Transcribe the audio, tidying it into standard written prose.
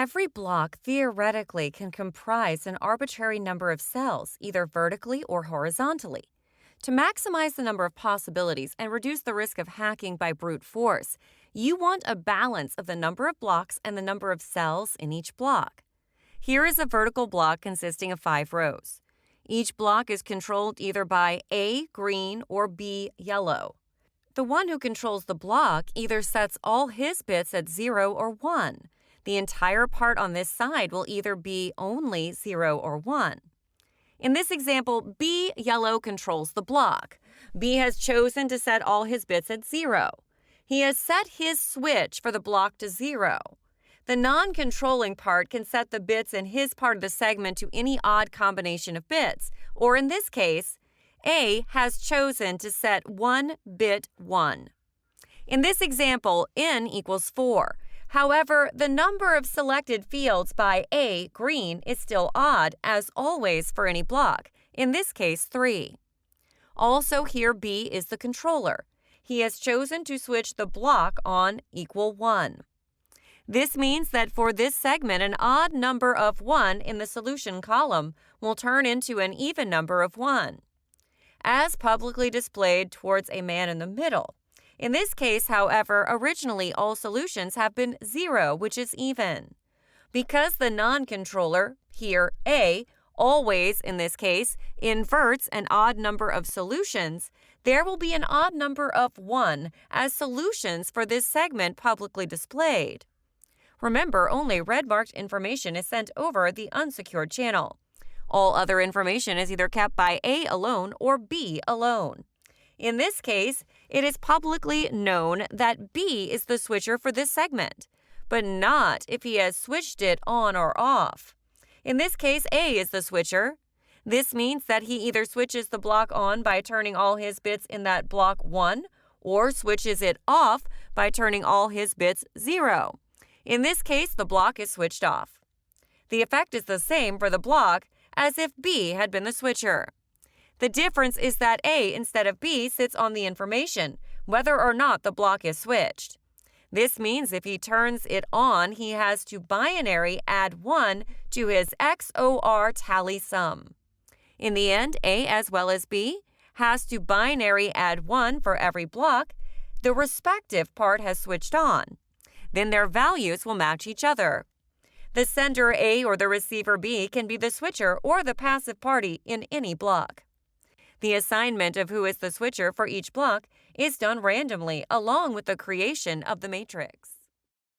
Every block theoretically can comprise an arbitrary number of cells, either vertically or horizontally. To maximize the number of possibilities and reduce the risk of hacking by brute force, you want a balance of the number of blocks and the number of cells in each block. Here is a vertical block consisting of 5 rows. Each block is controlled either by A, green, or B, yellow. The one who controls the block either sets all his bits at 0 or 1. The entire part on this side will either be only 0 or 1. In this example, B, yellow, controls the block. B has chosen to set all his bits at 0. He has set his switch for the block to 0. The non-controlling part can set the bits in his part of the segment to any odd combination of bits, or in this case, A has chosen to set 1 bit 1. In this example, n equals 4. However, the number of selected fields by A, green, is still odd, as always for any block, in this case 3. Also here B is the controller. He has chosen to switch the block on equal 1. This means that for this segment, an odd number of 1 in the solution column will turn into an even number of 1, as publicly displayed towards a man in the middle. In this case, however, originally all solutions have been 0, which is even. Because the non-controller, here A, always, in this case, inverts an odd number of solutions, there will be an odd number of 1 as solutions for this segment publicly displayed. Remember, only red-marked information is sent over the unsecured channel. All other information is either kept by A alone or B alone. In this case, it is publicly known that B is the switcher for this segment, but not if he has switched it on or off. In this case, A is the switcher. This means that he either switches the block on by turning all his bits in that block 1, or switches it off by turning all his bits 0. In this case, the block is switched off. The effect is the same for the block as if B had been the switcher. The difference is that A instead of B sits on the information, whether or not the block is switched. This means if he turns it on, he has to binary add 1 to his XOR tally sum. In the end, A as well as B has to binary add 1 for every block the respective part has switched on. Then their values will match each other. The sender A or the receiver B can be the switcher or the passive party in any block. The assignment of who is the switcher for each block is done randomly along with the creation of the matrix.